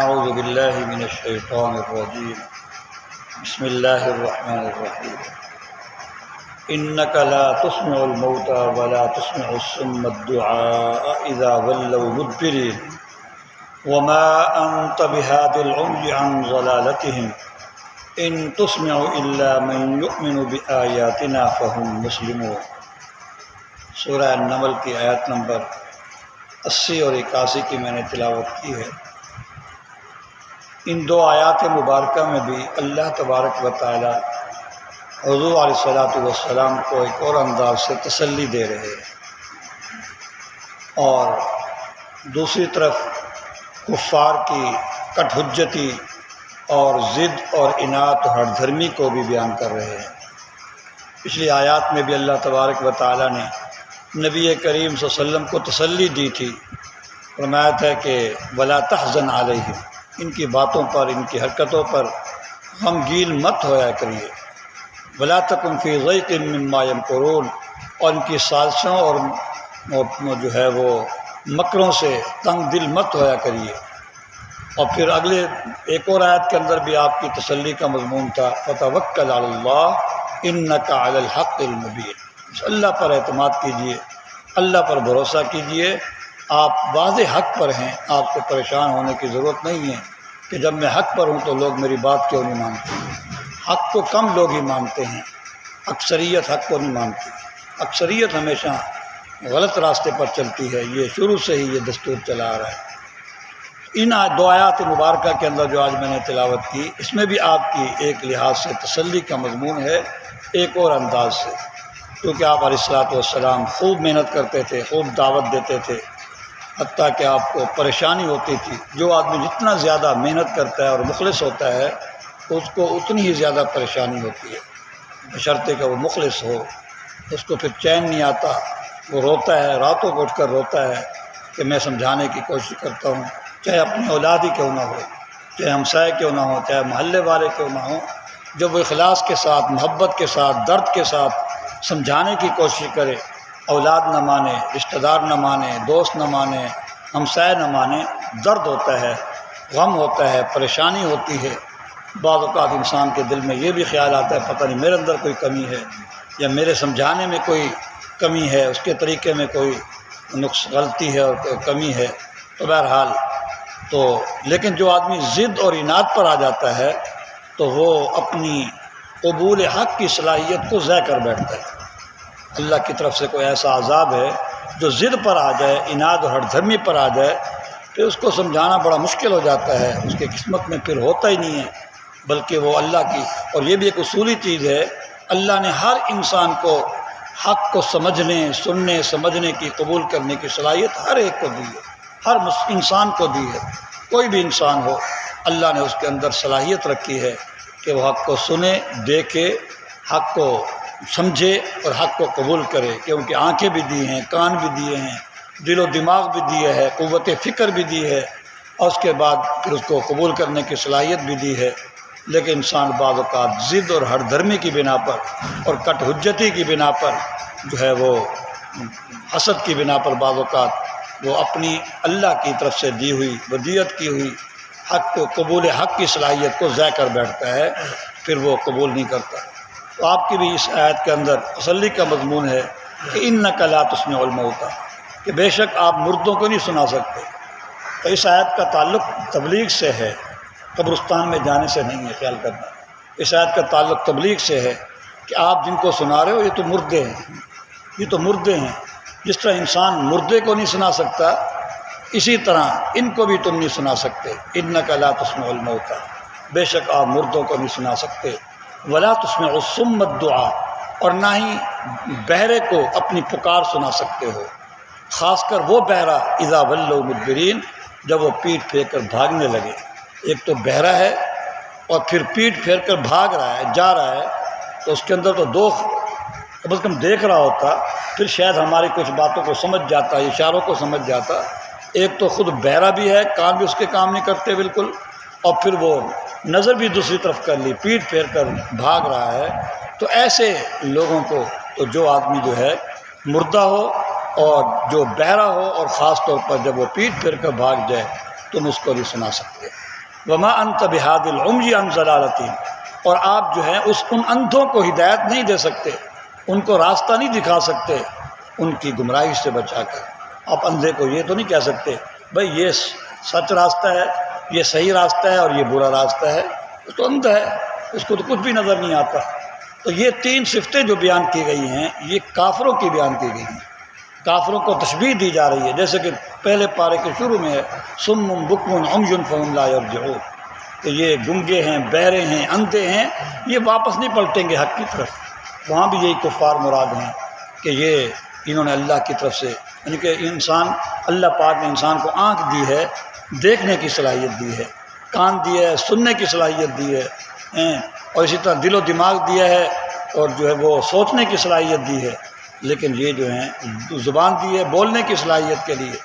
اعوذ باللہ من الشیطان الرجیم بسم اللہ الرحمن الرحیم انک لا تسمع الموتى ولا تسمع الصم الدعاء اذا ولوا مدبرین وما انت بهاد العمي عن ضلالتهم ان تسمع الا من يؤمن بآیاتنا فهم مسلمون۔ سورہ النمل کی آیت نمبر 80 اور 81 کی میں نے تلاوت کی ہے۔ ان دو آیات مبارکہ میں بھی اللہ تبارک و تعالی حضور علیہ الصلوۃ والسلام کو ایک اور انداز سے تسلی دے رہے ہیں، اور دوسری طرف کفار کی کٹ حجتی اور ضد اور عناد اور ہٹ دھرمی کو بھی بیان کر رہے ہیں۔ پچھلی آیات میں بھی اللہ تبارک و تعالی نے نبی کریم صلی اللہ علیہ وسلم کو تسلی دی تھی، فرمایا تھا کہ ولا تحزن علیہم، ان کی باتوں پر، ان کی حرکتوں پر غمگین مت ہویا کریے، ولا تکن فی ضیق مما یمکرون، اور ان کی سازشوں اور جو ہے وہ مکروں سے تنگ دل مت ہویا کریے۔ اور پھر اگلے ایک اور آیت کے اندر بھی آپ کی تسلی کا مضمون تھا فتوکل علی اللہ انک علی الحق المبین، اللہ پر اعتماد کیجیے، اللہ پر بھروسہ کیجیے، آپ واضح حق پر ہیں، آپ کو پریشان ہونے کی ضرورت نہیں ہے کہ جب میں حق پر ہوں تو لوگ میری بات کیوں نہیں مانتے۔ حق کو کم لوگ ہی مانتے ہیں، اکثریت حق کو نہیں مانتی، اکثریت ہمیشہ غلط راستے پر چلتی ہے، یہ شروع سے ہی یہ دستور چلا آ رہا ہے۔ ان دو آیات مبارکہ کے اندر جو آج میں نے تلاوت کی، اس میں بھی آپ کی ایک لحاظ سے تسلی کا مضمون ہے، ایک اور انداز سے، کیونکہ آپ علیہ الصلوۃ والسلام خوب محنت کرتے تھے، خوب دعوت دیتے تھے، حتیٰ کہ آپ کو پریشانی ہوتی تھی۔ جو آدمی جتنا زیادہ محنت کرتا ہے اور مخلص ہوتا ہے اس کو اتنی ہی زیادہ پریشانی ہوتی ہے، بشرطے کہ وہ مخلص ہو، اس کو پھر چین نہیں آتا، وہ روتا ہے، راتوں کو اٹھ کر روتا ہے کہ میں سمجھانے کی کوشش کرتا ہوں، چاہے اپنی اولاد ہی کیوں نہ ہو، چاہے ہمسائے کیوں نہ ہو، چاہے محلے والے کیوں نہ ہوں، جب وہ اخلاص کے ساتھ، محبت کے ساتھ، درد کے ساتھ سمجھانے کی کوشش کرے، اولاد نہ مانے، رشتہ دار نہ مانے، دوست نہ مانے، ہمسائے نہ مانے، درد ہوتا ہے، غم ہوتا ہے، پریشانی ہوتی ہے۔ بعض اوقات انسان کے دل میں یہ بھی خیال آتا ہے پتہ نہیں میرے اندر کوئی کمی ہے، یا میرے سمجھانے میں کوئی کمی ہے، اس کے طریقے میں کوئی غلطی ہے اور کوئی کمی ہے۔ تو بہرحال لیکن جو آدمی ضد اور عناد پر آ جاتا ہے تو وہ اپنی قبول حق کی صلاحیت کو ضائع کر بیٹھتا ہے۔ اللہ کی طرف سے کوئی ایسا عذاب ہے جو ضد پر آ جائے، عناد اور ہٹ دھرمی پر آ جائے، پھر اس کو سمجھانا بڑا مشکل ہو جاتا ہے، اس کے قسمت میں پھر ہوتا ہی نہیں ہے، بلکہ وہ اللہ کی، اور یہ بھی ایک اصولی چیز ہے، اللہ نے ہر انسان کو حق کو سمجھنے، سننے، سمجھنے کی، قبول کرنے کی صلاحیت ہر ایک کو دی ہے، ہر انسان کو دی ہے، کوئی بھی انسان ہو، اللہ نے اس کے اندر صلاحیت رکھی ہے کہ وہ حق کو سنے، دیکھے، حق کو سمجھے اور حق کو قبول کرے، کیونکہ آنکھیں بھی دی ہیں، کان بھی دیے ہیں، دل و دماغ بھی دیے ہے، قوت فکر بھی دی ہے، اور اس کے بعد پھر اس کو قبول کرنے کی صلاحیت بھی دی ہے۔ لیکن انسان بعض اوقات ضد اور ہٹ دھرمی کی بنا پر اور کٹ حجتی کی بنا پر جو ہے وہ حسد کی بنا پر بعض اوقات وہ اپنی اللہ کی طرف سے دی ہوئی ودیعت کی ہوئی حق کو، قبول حق کی صلاحیت کو ضائع کر بیٹھتا ہے، پھر وہ قبول نہیں کرتا۔ تو آپ کی بھی اس آیت کے اندر تسلی کا مضمون ہے کہ انک لا تسمع الموتى، کہ بے شک آپ مردوں کو نہیں سنا سکتے۔ تو اس آیت کا تعلق تبلیغ سے ہے، قبرستان میں جانے سے نہیں ہے، خیال کرنا۔ اس آیت کا تعلق تبلیغ سے ہے کہ آپ جن کو سنا رہے ہو یہ تو مردے ہیں، یہ تو مردے ہیں۔ جس طرح انسان مردے کو نہیں سنا سکتا، اسی طرح ان کو بھی تم نہیں سنا سکتے۔ انک لا تسمع الموتى، بے شک آپ مردوں کو نہیں سنا سکتے۔ ولا تسمع الصم الدعاء، اور نہ ہی بہرے کو اپنی پکار سنا سکتے ہو، خاص کر وہ بہرا اذا ولوا مدبرین، جب وہ پیٹھ پھیر کر بھاگنے لگے۔ ایک تو بہرا ہے اور پھر پیٹھ پھیر کر بھاگ رہا ہے، جا رہا ہے، تو اس کے اندر تو دو کم از کم دیکھ رہا ہوتا، پھر شاید ہماری کچھ باتوں کو سمجھ جاتا، اشاروں کو سمجھ جاتا۔ ایک تو خود بہرا بھی ہے، کان بھی اس کے کام نہیں کرتے بالکل، اور پھر وہ نظر بھی دوسری طرف کر لی، پیٹھ پھیر کر بھاگ رہا ہے۔ تو ایسے لوگوں کو، تو جو آدمی جو ہے مردہ ہو اور جو بہرا ہو، اور خاص طور پر جب وہ پیٹھ پھیر کر بھاگ جائے، تم اس کو نہیں سنا سکتے۔ وما انت بہادی العمی عن ضلالتہم، اور آپ جو ہیں ان اندھوں کو ہدایت نہیں دے سکتے، ان کو راستہ نہیں دکھا سکتے ان کی گمراہی سے بچا کر۔ آپ اندھے کو یہ تو نہیں کہہ سکتے بھائی یہ سچ راستہ ہے، یہ صحیح راستہ ہے اور یہ برا راستہ ہے، وہ تو اندھا ہے، اس کو تو کچھ بھی نظر نہیں آتا۔ تو یہ تین صفتیں جو بیان کی گئی ہیں یہ کافروں کی بیان کی گئی ہیں، کافروں کو تشبیہ دی جا رہی ہے، جیسے کہ پہلے پارے کے شروع میں ہے صم بکم عمی فہم لا یرجعون، کہ یہ گنگے ہیں، بہرے ہیں، اندھے ہیں، یہ واپس نہیں پلٹیں گے حق کی طرف۔ وہاں بھی یہی کفار مراد ہیں کہ یہ انہوں نے اللہ کی طرف سے، یعنی کہ اللہ پاک نے انسان کو آنکھ دی ہے، دیکھنے کی صلاحیت دی ہے، کان دیا ہے، سننے کی صلاحیت دی ہے، اور اسی طرح دل و دماغ دیا ہے اور جو ہے وہ سوچنے کی صلاحیت دی ہے، لیکن یہ جو ہیں زبان دی ہے بولنے کی صلاحیت کے لیے،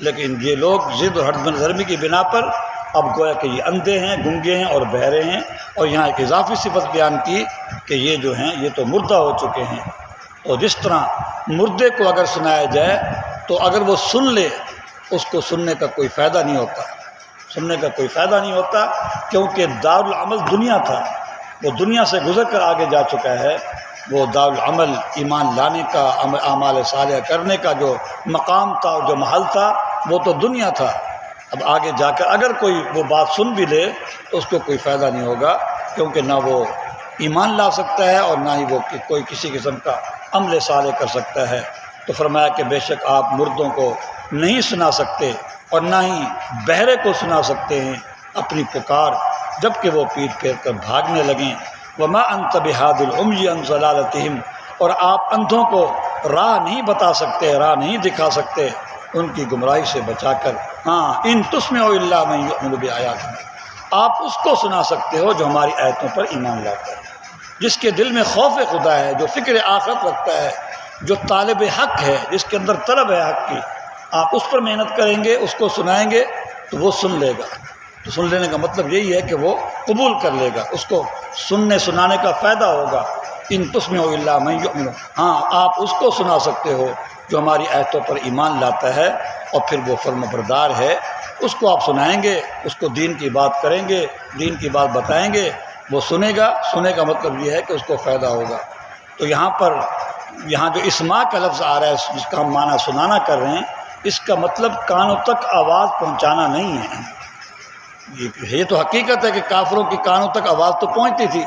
لیکن یہ لوگ ضد اور ہٹ دھرمی کی بنا پر اب گویا کہ یہ اندھے ہیں، گنگے ہیں اور بہرے ہیں، اور یہاں ایک اضافی صفت بیان کی کہ یہ جو ہیں یہ تو مردہ ہو چکے ہیں۔ اور جس طرح مردے کو اگر سنایا جائے تو اگر وہ سن لے اس کو سننے کا کوئی فائدہ نہیں ہوتا، سننے کا کوئی فائدہ نہیں ہوتا، کیونکہ دارالعمل دنیا تھا، وہ دنیا سے گزر کر آگے جا چکا ہے۔ وہ دارالعمل ایمان لانے کا، اعمال صالحہ کرنے کا جو مقام تھا اور جو محل تھا وہ تو دنیا تھا۔ اب آگے جا کر اگر کوئی وہ بات سن بھی لے تو اس کو کوئی فائدہ نہیں ہوگا، کیونکہ نہ وہ ایمان لا سکتا ہے اور نہ ہی وہ کوئی کسی قسم کا عمل صالح کر سکتا ہے۔ تو فرمایا کہ بے شک آپ مردوں کو نہیں سنا سکتے اور نہ ہی بہرے کو سنا سکتے ہیں اپنی پکار جب کہ وہ پیٹ پھیر کر بھاگنے لگیں۔ وما انت بہادی العمی عن ضلالتہم، اور آپ اندھوں کو راہ نہیں بتا سکتے، راہ نہیں دکھا سکتے ان کی گمراہی سے بچا کر۔ ہاں ان تسمع الا من یؤمن بآیاتنا، آپ اس کو سنا سکتے ہو جو ہماری آیتوں پر ایمان لاتا ہے، جس کے دل میں خوف خدا ہے، جو فکر آخرت رکھتا ہے، جو طالب حق ہے، جس کے اندر طلب ہے حق کی، آپ اس پر محنت کریں گے، اس کو سنائیں گے تو وہ سن لے گا۔ تو سن لینے کا مطلب یہی ہے کہ وہ قبول کر لے گا، اس کو سننے سنانے کا فائدہ ہوگا۔ ان تسمع الا من یؤمن، ہاں آپ اس کو سنا سکتے ہو جو ہماری آیتوں پر ایمان لاتا ہے اور پھر وہ فرمانبردار ہے، اس کو آپ سنائیں گے، اس کو دین کی بات کریں گے، دین کی بات بتائیں گے، وہ سنے گا۔ سنے کا مطلب یہ ہے کہ اس کو فائدہ ہوگا۔ تو یہاں جو اسماع کا لفظ آ رہا ہے جس کا ہم معنی سنانا کر رہے ہیں، اس کا مطلب کانوں تک آواز پہنچانا نہیں ہے۔ یہ تو حقیقت ہے کہ کافروں کی کانوں تک آواز تو پہنچتی تھی،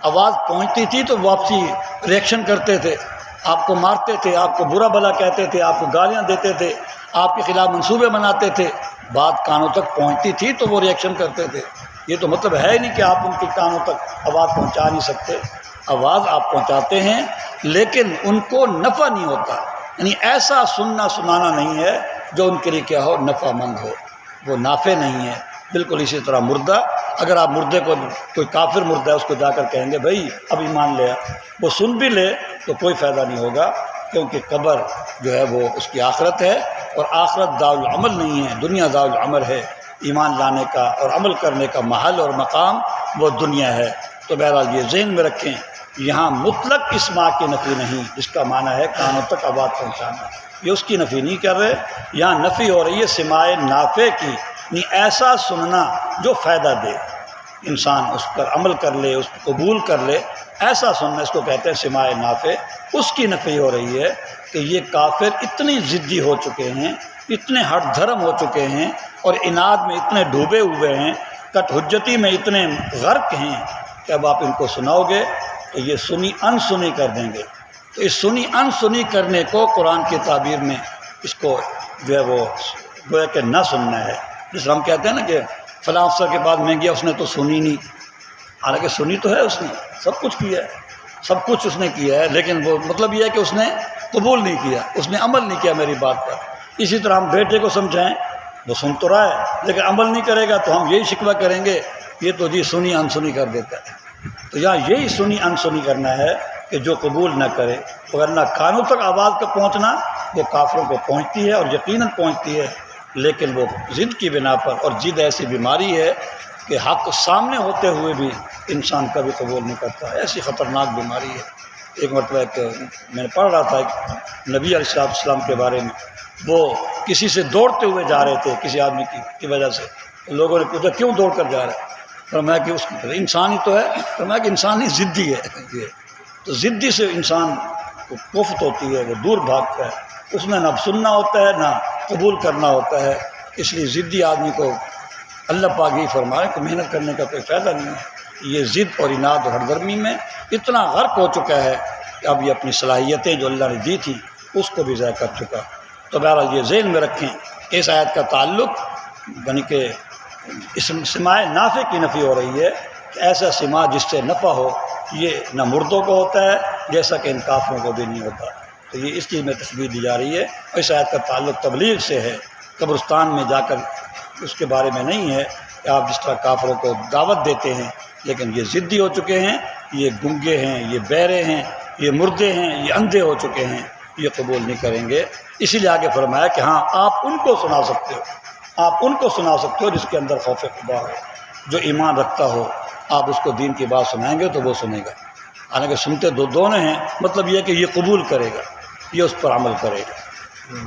آواز پہنچتی تھی تو واپسی ریئیکشن کرتے تھے، آپ کو مارتے تھے، آپ کو برا بھلا کہتے تھے، آپ کو گالیاں دیتے تھے، آپ کے خلاف منصوبے بناتے تھے، بات کانوں تک پہنچتی تھی تو وہ ریئیکشن کرتے تھے۔ یہ تو مطلب ہے نہیں کہ آپ ان کے کانوں تک آواز پہنچا نہیں سکتے، آواز آپ پہنچاتے ہیں لیکن ان کو نفع نہیں ہوتا، یعنی ایسا سننا سنانا نہیں ہے جو ان کے لیے کیا ہو، نفع مند ہو، وہ نافع نہیں ہے۔ بالکل اسی طرح مردہ، اگر آپ مردے کو، کوئی کافر مردہ ہے، اس کو جا کر کہیں گے بھائی اب ایمان لے آ، وہ سن بھی لے تو کوئی فائدہ نہیں ہوگا، کیونکہ قبر جو ہے وہ اس کی آخرت ہے، اور آخرت دارالعمل نہیں ہے، دنیا دارالعمل ہے۔ ایمان لانے کا اور عمل کرنے کا محل اور مقام وہ دنیا ہے۔ تو بہرحال یہ ذہن میں رکھیں، یہاں مطلق اسماع کی نفی نہیں، جس کا معنی ہے کانوں تک آواز پہنچانا، یہ اس کی نفی نہیں کر رہے، یہاں نفی ہو رہی ہے سماع نافع کی، یعنی ایسا سننا جو فائدہ دے، انسان اس پر عمل کر لے، اس کو قبول کر لے، ایسا سننا، اس کو کہتے ہیں سماع نافع۔ اس کی نفی ہو رہی ہے کہ یہ کافر اتنے ضدی ہو چکے ہیں، اتنے ہٹ دھرم ہو چکے ہیں، اور عناد میں اتنے ڈوبے ہوئے ہیں، کٹ حجتی میں اتنے غرق ہیں کہ اب آپ ان کو سناؤ گے تو یہ سنی ان سنی کر دیں گے۔ تو اس سنی ان سنی کرنے کو قرآن کی تعبیر میں اس کو جو ہے وہ گویا کہ نہ سننا ہے۔ جس ہم کہتے ہیں نا کہ فلاں افسر کے بعد میں گیا، اس نے تو سنی نہیں، حالانکہ سنی تو ہے، اس نے سب کچھ کیا ہے، سب کچھ اس نے کیا ہے، لیکن وہ مطلب یہ ہے کہ اس نے قبول نہیں کیا، اس نے عمل نہیں کیا میری بات پر۔ اسی طرح ہم بیٹے کو سمجھائیں، وہ سن تو رہا ہے لیکن عمل نہیں کرے گا تو ہم یہی شکوہ کریں گے یہ تو جی سنی ان سنی کر دیتا ہے۔ تو یہاں یہی سنی ان سنی کرنا ہے کہ جو قبول نہ کرے، ورنہ کانوں تک آواز کا پہنچنا وہ کافروں کو پہنچتی ہے اور یقیناً پہنچتی ہے، لیکن وہ ضد کی بنا پر، اور ضد ایسی بیماری ہے کہ حق سامنے ہوتے ہوئے بھی انسان کبھی قبول نہیں کرتا، ایسی خطرناک بیماری ہے۔ ایک مرتبہ میں نے پڑھ رہا تھا ایک نبی علیہ السلام کے بارے میں، وہ کسی سے دوڑتے ہوئے جا رہے تھے کسی آدمی کی وجہ سے، لوگوں نے پوچھا کیوں دوڑ کر جا رہا ہے؟ فرمایا کہ اس کی انسان ہی تو ہے، فرمایا کہ انسان ہی ضدی ہے، یہ تو ضدی سے انسان کو کفت ہوتی ہے، وہ دور بھاگتا ہے، اس میں نہ سننا ہوتا ہے نہ قبول کرنا ہوتا ہے۔ اس لیے ضدی آدمی کو اللہ پاک ہی فرمائے کہ محنت کرنے کا کوئی فائدہ نہیں ہے، یہ ضد اور عناد اور ہردرمی میں اتنا غرق ہو چکا ہے کہ اب یہ اپنی صلاحیتیں جو اللہ نے دی تھی اس کو بھی ضائع کر چکا۔ تو بہرحال یہ ذہن میں رکھیں کہ اس آیت کا تعلق یعنی کہ اسم سماع نافع کی نفی ہو رہی ہے کہ ایسا سماع جس سے نفع ہو یہ نہ مردوں کو ہوتا ہے جیسا کہ ان کافروں کو بھی نہیں ہوتا۔ تو یہ اس چیز میں تشبیہ دی جا رہی ہے، اور اس آیت کا تعلق تبلیغ سے ہے، قبرستان میں جا کر اس کے بارے میں نہیں ہے کہ آپ جس طرح کافروں کو دعوت دیتے ہیں، لیکن یہ ضدی ہو چکے ہیں، یہ گنگے ہیں، یہ بہرے ہیں، یہ مردے ہیں، یہ اندھے ہو چکے ہیں، یہ قبول نہیں کریں گے۔ اسی لیے آگے فرمایا کہ ہاں آپ ان کو سنا سکتے ہو، آپ ان کو سنا سکتے ہو جس کے اندر خوف خدا ہو، جو ایمان رکھتا ہو، آپ اس کو دین کی بات سنائیں گے تو وہ سنے گا۔ حالانکہ سنتے دونوں ہیں، مطلب یہ کہ یہ قبول کرے گا، یہ اس پر عمل کرے گا۔